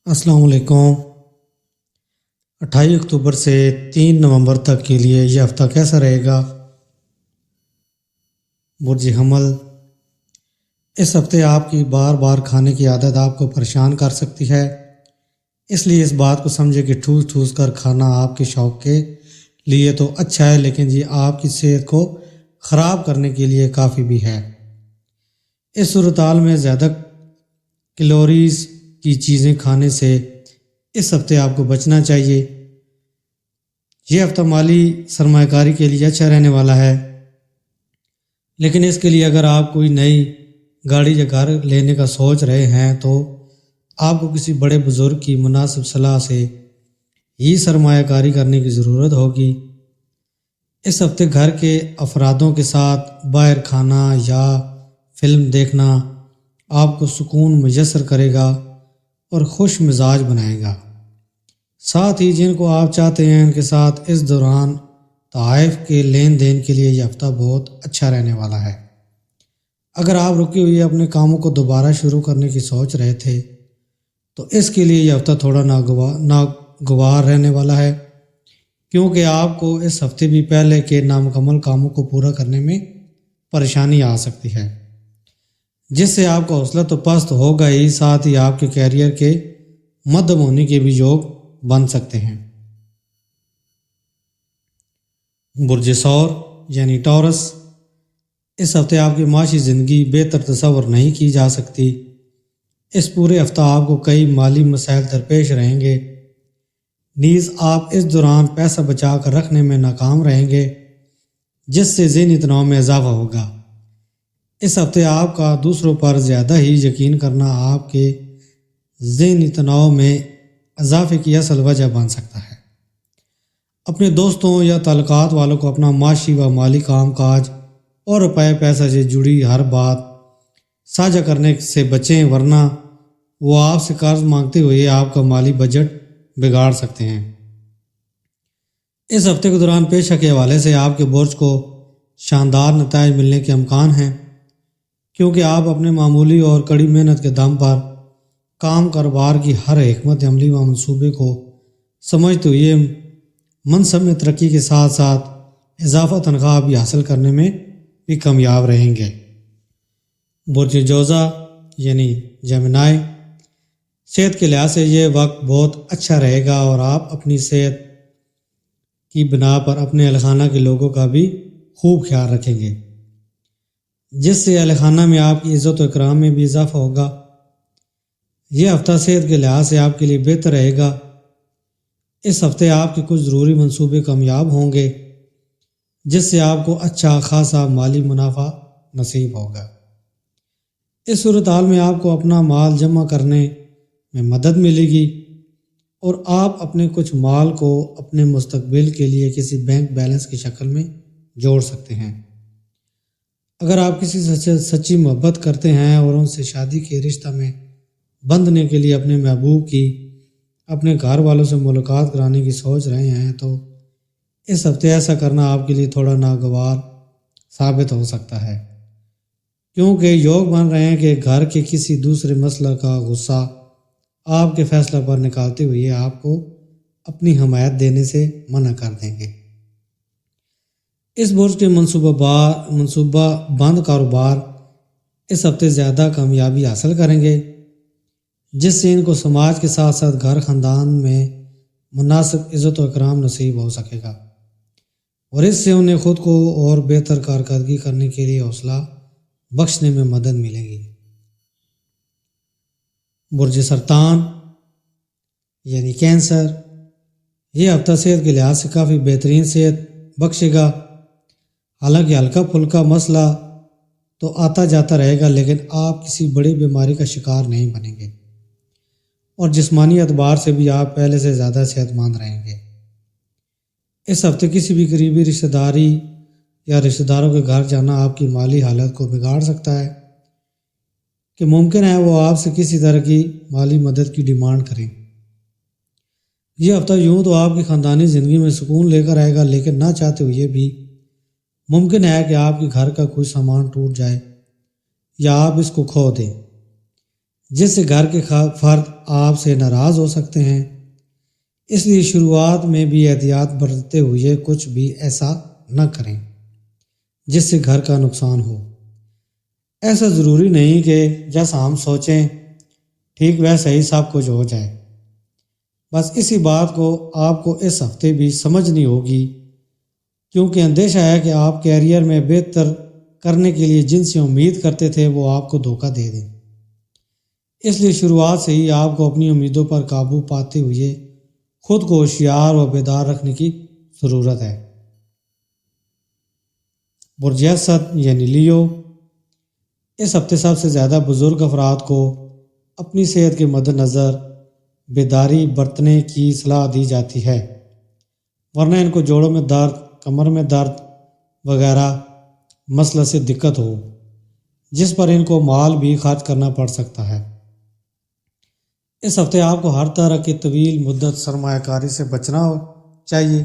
السلام علیکم۔ 28 اکتوبر سے 3 نومبر تک کے لیے یہ ہفتہ کیسا رہے گا؟ برج حمل، اس ہفتے آپ کی بار بار کھانے کی عادت آپ کو پریشان کر سکتی ہے، اس لیے اس بات کو سمجھے کہ ٹھوس ٹھوس کر کھانا آپ کے شوق کے لیے تو اچھا ہے، لیکن یہ آپ کی صحت کو خراب کرنے کے لیے کافی بھی ہے۔ اس صورتحال میں زیادہ کیلوریز کی چیزیں کھانے سے اس ہفتے آپ کو بچنا چاہیے۔ یہ ہفتہ مالی سرمایہ کاری کے لیے اچھا رہنے والا ہے، لیکن اس کے لیے اگر آپ کوئی نئی گاڑی یا گھر لینے کا سوچ رہے ہیں تو آپ کو کسی بڑے بزرگ کی مناسب صلاح سے ہی سرمایہ کاری کرنے کی ضرورت ہوگی۔ اس ہفتے گھر کے افرادوں کے ساتھ باہر کھانا یا فلم دیکھنا آپ کو سکون میسر کرے گا اور خوش مزاج بنائے گا۔ ساتھ ہی جن کو آپ چاہتے ہیں ان کے ساتھ اس دوران تحائف کے لین دین کے لیے یہ ہفتہ بہت اچھا رہنے والا ہے۔ اگر آپ رکے ہوئے اپنے کاموں کو دوبارہ شروع کرنے کی سوچ رہے تھے تو اس کے لیے یہ ہفتہ تھوڑا ناگوار رہنے والا ہے، کیونکہ آپ کو اس ہفتے بھی پہلے کے نامکمل کاموں کو پورا کرنے میں پریشانی آ سکتی ہے، جس سے آپ کا حوصلہ تو پست ہوگا ہی، ساتھ ہی آپ کے کیریئر کے مدھم ہونے کے بھی یوگ بن سکتے ہیں۔ برج ثور یعنی ٹورس، اس ہفتے آپ کی معاشی زندگی بہتر تصور نہیں کی جا سکتی۔ اس پورے ہفتہ آپ کو کئی مالی مسائل درپیش رہیں گے، نیز آپ اس دوران پیسہ بچا کر رکھنے میں ناکام رہیں گے، جس سے ذہنی تناؤ میں اضافہ ہوگا۔ اس ہفتے آپ کا دوسروں پر زیادہ ہی یقین کرنا آپ کے ذہنی تناؤ میں اضافے کی اصل وجہ بن سکتا ہے۔ اپنے دوستوں یا تعلقات والوں کو اپنا معاشی و مالی کام کاج اور روپے پیسہ سے جڑی ہر بات ساجھا کرنے سے بچیں، ورنہ وہ آپ سے قرض مانگتے ہوئے آپ کا مالی بجٹ بگاڑ سکتے ہیں۔ اس ہفتے کے دوران پیشہ کے حوالے سے آپ کے برج کو شاندار نتائج ملنے کے امکان ہیں، کیونکہ آپ اپنے معمولی اور کڑی محنت کے دم پر کام کاروبار کی ہر حکمت عملی و منصوبے کو سمجھتے ہوئے منصب میں ترقی کے ساتھ ساتھ اضافہ تنخواہ بھی حاصل کرنے میں بھی کامیاب رہیں گے۔ برج جوزا یعنی جیمنائی، صحت کے لحاظ سے یہ وقت بہت اچھا رہے گا اور آپ اپنی صحت کی بنا پر اپنے اہل خانہ کے لوگوں کا بھی خوب خیال رکھیں گے، جس سے اہل خانہ میں آپ کی عزت و اکرام میں بھی اضافہ ہوگا۔ یہ ہفتہ صحت کے لحاظ سے آپ کے لیے بہتر رہے گا۔ اس ہفتے آپ کے کچھ ضروری منصوبے کامیاب ہوں گے، جس سے آپ کو اچھا خاصا مالی منافع نصیب ہوگا۔ اس صورتحال میں آپ کو اپنا مال جمع کرنے میں مدد ملے گی اور آپ اپنے کچھ مال کو اپنے مستقبل کے لیے کسی بینک بیلنس کی شکل میں جوڑ سکتے ہیں۔ اگر آپ کسی سے سچی محبت کرتے ہیں اور ان سے شادی کے رشتہ میں بندھنے کے لیے اپنے محبوب کی اپنے گھر والوں سے ملاقات کرانے کی سوچ رہے ہیں تو اس ہفتے ایسا کرنا آپ کے لیے تھوڑا ناگوار ثابت ہو سکتا ہے، کیونکہ یوگ بن رہے ہیں کہ گھر کے کسی دوسرے مسئلہ کا غصہ آپ کے فیصلہ پر نکالتے ہوئے آپ کو اپنی حمایت دینے سے منع کر دیں گے۔ اس برج کے منصوبہ بند کاروبار اس ہفتے زیادہ کامیابی حاصل کریں گے، جس سے ان کو سماج کے ساتھ ساتھ گھر خاندان میں مناسب عزت و اکرام نصیب ہو سکے گا، اور اس سے انہیں خود کو اور بہتر کارکردگی کرنے کے لیے حوصلہ بخشنے میں مدد ملے گی۔ برج سرطان یعنی کینسر، یہ ہفتہ صحت کے لحاظ سے کافی بہترین صحت بخشے گا۔ حالانکہ ہلکا پھلکا مسئلہ تو آتا جاتا رہے گا، لیکن آپ کسی بڑی بیماری کا شکار نہیں بنیں گے، اور جسمانی اعتبار سے بھی آپ پہلے سے زیادہ صحت مند رہیں گے۔ اس ہفتے کسی بھی قریبی رشتہ داری یا رشتہ داروں کے گھر جانا آپ کی مالی حالت کو بگاڑ سکتا ہے، کہ ممکن ہے وہ آپ سے کسی طرح کی مالی مدد کی ڈیمانڈ کریں۔ یہ ہفتہ یوں تو آپ کی خاندانی زندگی میں سکون لے کر آئے گا، لیکن نہ چاہتے ہوئے بھی ممکن ہے کہ آپ کے گھر کا کوئی سامان ٹوٹ جائے یا آپ اس کو کھو دیں، جس سے گھر کے فرد آپ سے ناراض ہو سکتے ہیں، اس لیے شروعات میں بھی احتیاط برتتے ہوئے کچھ بھی ایسا نہ کریں جس سے گھر کا نقصان ہو۔ ایسا ضروری نہیں کہ جیسا ہم سوچیں ٹھیک ویسا ہی سب کچھ ہو جائے۔ بس اسی بات کو آپ کو اس ہفتے بھی سمجھنی ہوگی، کیونکہ اندیشہ ہے کہ آپ کیریئر میں بہتر کرنے کے لیے جن سے امید کرتے تھے وہ آپ کو دھوکہ دے دیں۔ اس لیے شروعات سے ہی آپ کو اپنی امیدوں پر قابو پاتے ہوئے خود کو ہوشیار و بیدار رکھنے کی ضرورت ہے۔ برج اسد یعنی لیو، اس ہفتے سب سے زیادہ بزرگ افراد کو اپنی صحت کے مد نظر بیداری برتنے کی صلاح دی جاتی ہے، ورنہ ان کو جوڑوں میں درد، کمر میں درد وغیرہ مسئلہ سے دقت ہو، جس پر ان کو مال بھی خرچ کرنا پڑ سکتا ہے۔ اس ہفتے آپ کو ہر طرح کی طویل مدت سرمایہ کاری سے بچنا چاہیے۔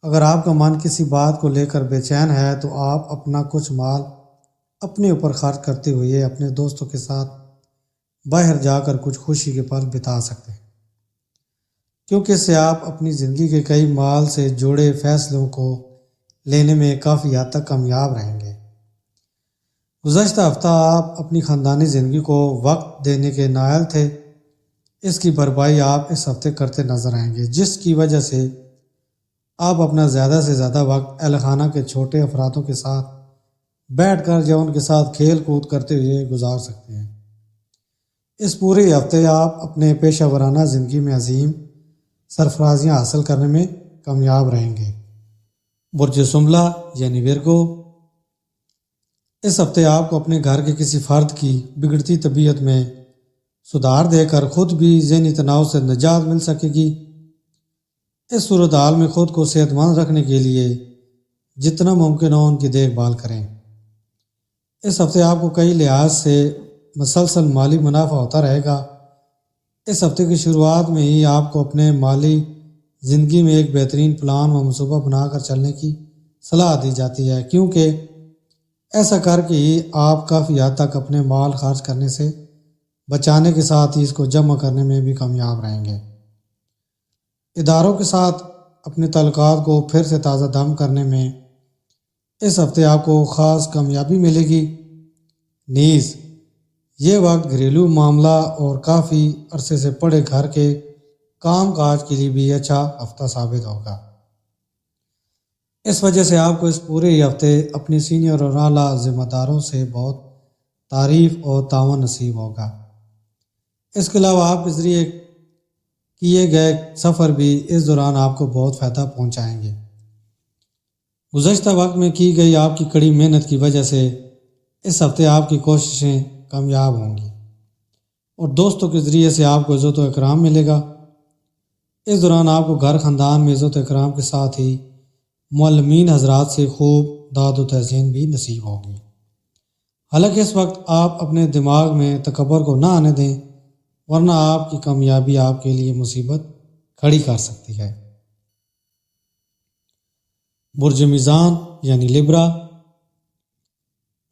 اگر آپ کا من کسی بات کو لے کر بے چین ہے تو آپ اپنا کچھ مال اپنے اوپر خرچ کرتے ہوئے اپنے دوستوں کے ساتھ باہر جا کر کچھ خوشی کے پل بتا سکتے ہیں، کیونکہ اس سے آپ اپنی زندگی کے کئی مال سے جڑے فیصلوں کو لینے میں کافی حد تک کامیاب رہیں گے۔ گزشتہ ہفتہ آپ اپنی خاندانی زندگی کو وقت دینے کے نائل تھے، اس کی بھرپائی آپ اس ہفتے کرتے نظر آئیں گے، جس کی وجہ سے آپ اپنا زیادہ سے زیادہ وقت اہل خانہ کے چھوٹے افرادوں کے ساتھ بیٹھ کر یا ان کے ساتھ کھیل کود کرتے ہوئے گزار سکتے ہیں۔ اس پورے ہفتے آپ اپنے پیشہ ورانہ زندگی میں عظیم سرفرازیاں حاصل کرنے میں کامیاب رہیں گے۔ برج سنبلہ یعنی ورگو، اس ہفتے آپ کو اپنے گھر کے کسی فرد کی بگڑتی طبیعت میں سدھار دے کر خود بھی ذہنی تناؤ سے نجات مل سکے گی۔ اس صورتحال میں خود کو صحت مند رکھنے کے لیے جتنا ممکن ہو ان کی دیکھ بھال کریں۔ اس ہفتے آپ کو کئی لحاظ سے مسلسل مالی منافع ہوتا رہے گا۔ اس ہفتے کی شروعات میں ہی آپ کو اپنے مالی زندگی میں ایک بہترین پلان و منصوبہ بنا کر چلنے کی صلاح دی جاتی ہے، کیونکہ ایسا کر کے ہی آپ کافی حد تک اپنے مال خرچ کرنے سے بچانے کے ساتھ ہی اس کو جمع کرنے میں بھی کامیاب رہیں گے۔ اداروں کے ساتھ اپنے تعلقات کو پھر سے تازہ دم کرنے میں اس ہفتے آپ کو خاص کامیابی ملے گی۔ نیز یہ وقت گھریلو معاملہ اور کافی عرصے سے پڑے گھر کے کام کاج کے لیے بھی اچھا ہفتہ ثابت ہوگا۔ اس وجہ سے آپ کو اس پورے ہفتے اپنے سینئر اور اعلیٰ ذمہ داروں سے بہت تعریف اور تعاون نصیب ہوگا۔ اس کے علاوہ آپ کے ذریعے کیے گئے سفر بھی اس دوران آپ کو بہت فائدہ پہنچائیں گے۔ گزشتہ وقت میں کی گئی آپ کی کڑی محنت کی وجہ سے اس ہفتے آپ کی کوششیں کامیاب ہوں گی اور دوستوں کے ذریعے سے آپ کو عزت و اکرام ملے گا۔ اس دوران آپ کو گھر خاندان میں عزت و اکرام کے ساتھ ہی معلمین حضرات سے خوب داد و تحسین بھی نصیب ہوگی۔ حالانکہ اس وقت آپ اپنے دماغ میں تکبر کو نہ آنے دیں، ورنہ آپ کی کامیابی آپ کے لیے مصیبت کھڑی کر سکتی ہے۔ برج میزان یعنی لبرا،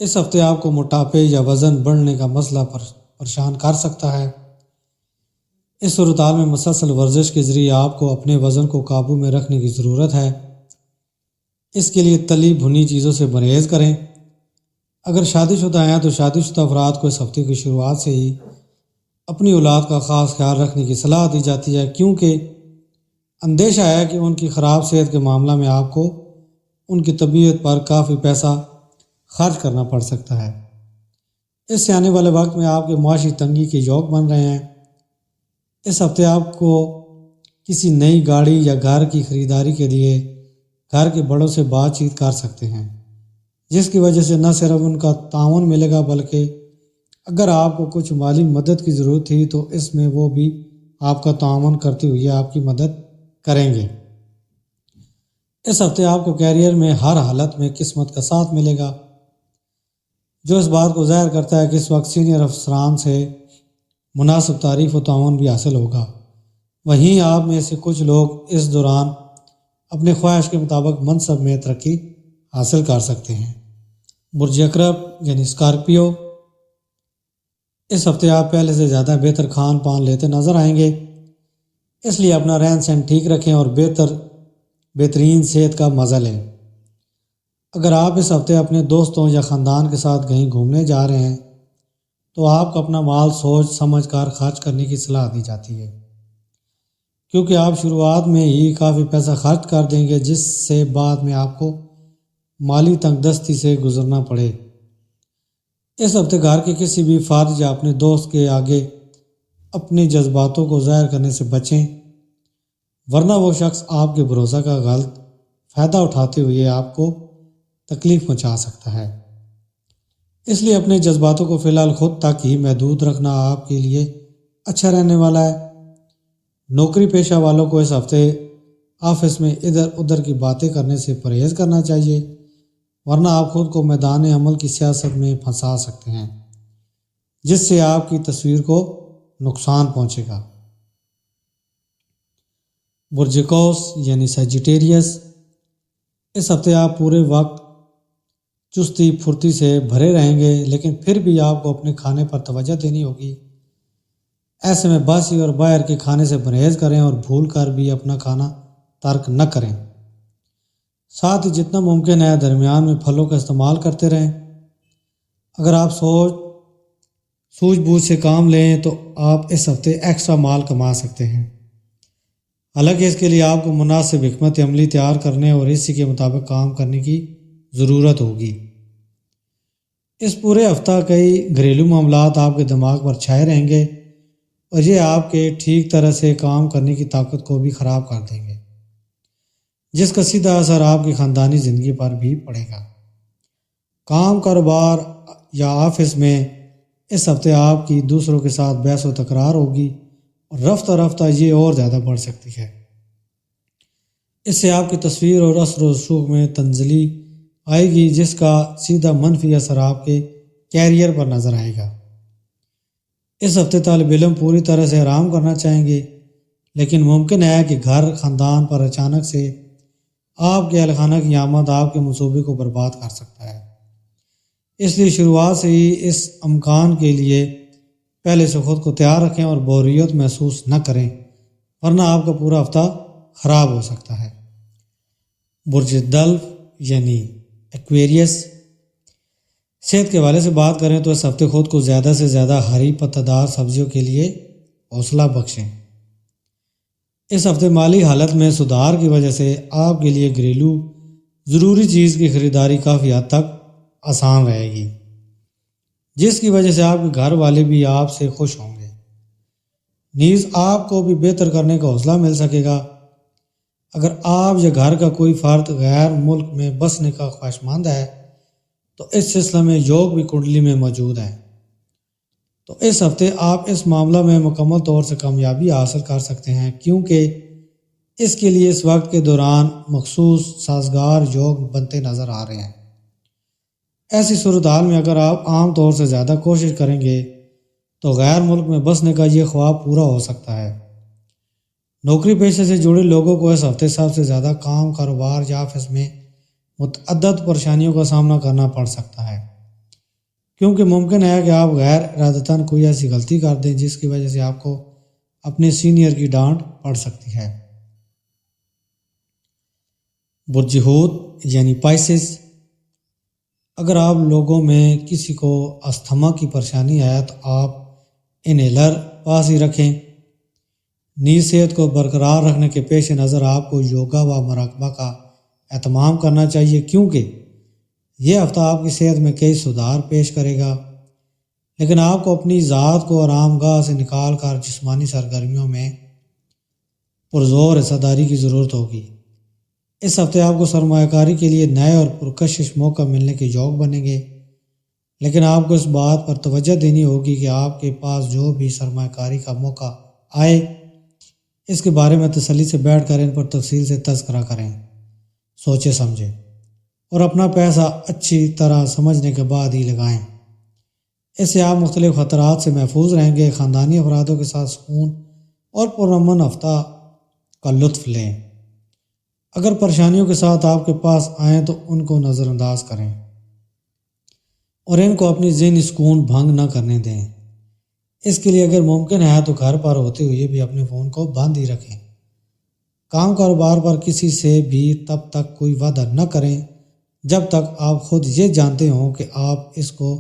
اس ہفتے آپ کو موٹاپے یا وزن بڑھنے کا مسئلہ پریشان کر سکتا ہے۔ اس صورتحال میں مسلسل ورزش کے ذریعے آپ کو اپنے وزن کو قابو میں رکھنے کی ضرورت ہے۔ اس کے لیے تلی بھنی چیزوں سے پرہیز کریں۔ اگر شادی شدہ ہیں تو شادی شدہ افراد کو اس ہفتے کی شروعات سے ہی اپنی اولاد کا خاص خیال رکھنے کی صلاح دی جاتی ہے، کیونکہ اندیشہ ہے کہ ان کی خراب صحت کے معاملہ میں آپ کو ان کی طبیعت پر کافی پیسہ خرچ کرنا پڑ سکتا ہے۔ اس سے آنے والے وقت میں آپ کے معاشی تنگی کے یوگ بن رہے ہیں۔ اس ہفتے آپ کو کسی نئی گاڑی یا گھر کی خریداری کے لیے گھر کے بڑوں سے بات چیت کر سکتے ہیں، جس کی وجہ سے نہ صرف ان کا تعاون ملے گا بلکہ اگر آپ کو کچھ مالی مدد کی ضرورت تھی تو اس میں وہ بھی آپ کا تعاون کرتے ہوئے آپ کی مدد کریں گے۔ اس ہفتے آپ کو کیریئر میں ہر حالت میں قسمت کا ساتھ ملے گا، جو اس بات کو ظاہر کرتا ہے کہ اس وقت سینئر افسران سے مناسب تعریف و تعاون بھی حاصل ہوگا۔ وہیں آپ میں سے کچھ لوگ اس دوران اپنے خواہش کے مطابق منصب میں ترقی حاصل کر سکتے ہیں۔ برج عقرب یعنی اسکارپیو، اس ہفتے آپ پہلے سے زیادہ بہتر کھان پان لیتے نظر آئیں گے، اس لیے اپنا رہن سہن ٹھیک رکھیں اور بہترین صحت کا مزہ لیں۔ اگر آپ اس ہفتے اپنے دوستوں یا خاندان کے ساتھ کہیں گھومنے جا رہے ہیں تو آپ کو اپنا مال سوچ سمجھ کر خرچ کرنے کی صلاح دی جاتی ہے، کیونکہ آپ شروعات میں ہی کافی پیسہ خرچ کر دیں گے، جس سے بعد میں آپ کو مالی تنگ دستی سے گزرنا پڑے۔ اس ہفتے گھر کے کسی بھی فرد یا اپنے دوست کے آگے اپنے جذباتوں کو ظاہر کرنے سے بچیں، ورنہ وہ شخص آپ کے بھروسہ کا غلط فائدہ اٹھاتے ہوئے آپ کو تکلیف پہنچا سکتا ہے۔ اس لیے اپنے جذباتوں کو فی الحال خود تک ہی محدود رکھنا آپ کے لیے اچھا رہنے والا ہے۔ نوکری پیشہ والوں کو اس ہفتے آفس میں ادھر ادھر کی باتیں کرنے سے پرہیز کرنا چاہیے، ورنہ آپ خود کو میدان عمل کی سیاست میں پھنسا سکتے ہیں، جس سے آپ کی تصویر کو نقصان پہنچے گا۔ برج قوس یعنی سیجیٹیریس، اس ہفتے آپ پورے وقت چستی پھرتی سے بھرے رہیں گے، لیکن پھر بھی آپ کو اپنے کھانے پر توجہ دینی ہوگی۔ ایسے میں باسی اور باہر کے کھانے سے پرہیز کریں اور بھول کر بھی اپنا کھانا ترک نہ کریں۔ ساتھ ہی جتنا ممکن ہے درمیان میں پھلوں کا استعمال کرتے رہیں۔ اگر آپ سوجھ بوجھ سے کام لیں تو آپ اس ہفتے ایکسٹرا مال کما سکتے ہیں، حالانکہ اس کے لیے آپ کو مناسب حکمت عملی تیار کرنے اور اسی کے مطابق کام کرنے کی ضرورت ہوگی۔ اس پورے ہفتہ کئی گھریلو معاملات آپ کے دماغ پر چھائے رہیں گے اور یہ آپ کے ٹھیک طرح سے کام کرنے کی طاقت کو بھی خراب کر دیں گے، جس کا سیدھا اثر آپ کی خاندانی زندگی پر بھی پڑے گا۔ کام کاروبار یا آفس میں اس ہفتے آپ کی دوسروں کے ساتھ بحث و تکرار ہوگی اور رفتہ رفتہ یہ اور زیادہ بڑھ سکتی ہے۔ اس سے آپ کی تصویر اور اثر و رسوخ میں تنزلی آئے گی، جس کا سیدھا منفی اثر آپ کے کیریئر پر نظر آئے گا۔ اس ہفتے طالب علم پوری طرح سے آرام کرنا چاہیں گے، لیکن ممکن ہے کہ گھر خاندان پر اچانک سے آپ کے اہل خانہ کی آمد آپ کے منصوبے کو برباد کر سکتا ہے۔ اس لیے شروعات سے ہی اس امکان کے لیے پہلے سے خود کو تیار رکھیں اور بوریت محسوس نہ کریں، ورنہ آپ کا پورا ہفتہ خراب ہو سکتا ہے۔ برج دلو یعنی ایکویریس، صحت کے حوالے سے بات کریں تو اس ہفتے خود کو زیادہ سے زیادہ ہری پتہ دار سبزیوں کے لیے حوصلہ بخشیں۔ اس ہفتے مالی حالت میں سدھار کی وجہ سے آپ کے لیے گھریلو ضروری چیز کی خریداری کافی حد تک آسان رہے گی، جس کی وجہ سے آپ کے گھر والے بھی آپ سے خوش ہوں گے۔ نیز آپ کو بھی بہتر کرنے کا حوصلہ مل سکے گا۔ اگر آپ یا گھر کا کوئی فرد غیر ملک میں بسنے کا خواہشمند ہے تو اس سلسلے میں یوگ بھی کنڈلی میں موجود ہے، تو اس ہفتے آپ اس معاملہ میں مکمل طور سے کامیابی حاصل کر سکتے ہیں، کیونکہ اس کے لیے اس وقت کے دوران مخصوص سازگار یوگ بنتے نظر آ رہے ہیں۔ ایسی صورتحال میں اگر آپ عام طور سے زیادہ کوشش کریں گے تو غیر ملک میں بسنے کا یہ خواب پورا ہو سکتا ہے۔ نوکری پیشے سے جڑے لوگوں کو اس ہفتے سب سے زیادہ کام کاروبار یا آفس میں متعدد پریشانیوں کا سامنا کرنا پڑ سکتا ہے، کیونکہ ممکن ہے کہ آپ غیر ارادتاً کوئی ایسی غلطی کر دیں جس کی وجہ سے آپ کو اپنے سینئر کی ڈانٹ پڑ سکتی ہے۔ برج حوت یعنی پائسس، اگر آپ لوگوں میں کسی کو استھما کی پریشانی ہے تو آپ انہیلر پاس ہی رکھیں۔ نیز صحت کو برقرار رکھنے کے پیش نظر آپ کو یوگا و مراقبہ کا اہتمام کرنا چاہیے، کیونکہ یہ ہفتہ آپ کی صحت میں کئی سدھار پیش کرے گا، لیکن آپ کو اپنی ذات کو آرام گاہ سے نکال کر جسمانی سرگرمیوں میں پرزور حصہ داری کی ضرورت ہوگی۔ اس ہفتے آپ کو سرمایہ کاری کے لیے نئے اور پرکشش موقع ملنے کے یوگ بنیں گے، لیکن آپ کو اس بات پر توجہ دینی ہوگی کہ آپ کے پاس جو بھی سرمایہ کاری کا موقع آئے اس کے بارے میں تسلی سے بیٹھ کر ان پر تفصیل سے تذکرہ کریں، سوچے سمجھیں اور اپنا پیسہ اچھی طرح سمجھنے کے بعد ہی لگائیں۔ اس سے آپ مختلف خطرات سے محفوظ رہیں گے۔ خاندانی افرادوں کے ساتھ سکون اور پرامن ہفتہ کا لطف لیں۔ اگر پریشانیوں کے ساتھ آپ کے پاس آئیں تو ان کو نظر انداز کریں اور ان کو اپنی ذہنی سکون بھنگ نہ کرنے دیں۔ اس کے لیے اگر ممکن ہے تو گھر پر ہوتے ہوئے بھی اپنے فون کو بند ہی رکھیں۔ کام کاروبار پر کسی سے بھی تب تک کوئی وعدہ نہ کریں جب تک آپ خود یہ جانتے ہوں کہ آپ اس کو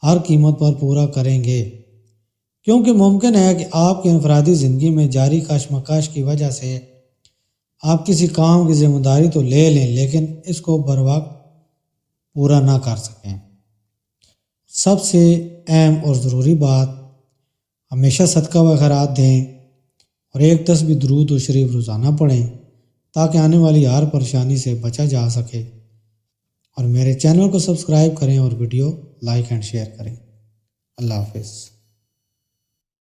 ہر قیمت پر پورا کریں گے، کیونکہ ممکن ہے کہ آپ کی انفرادی زندگی میں جاری کشمکش کی وجہ سے آپ کسی کام کی ذمہ داری تو لے لیں لیکن اس کو بروقت پورا نہ کر سکیں۔ سب سے اہم اور ضروری بات، ہمیشہ صدقہ و خیرات دیں اور ایک تسبیح درود و شریف روزانہ پڑھیں تاکہ آنے والی ہر پریشانی سے بچا جا سکے، اور میرے چینل کو سبسکرائب کریں اور ویڈیو لائک اینڈ شیئر کریں۔ اللہ حافظ۔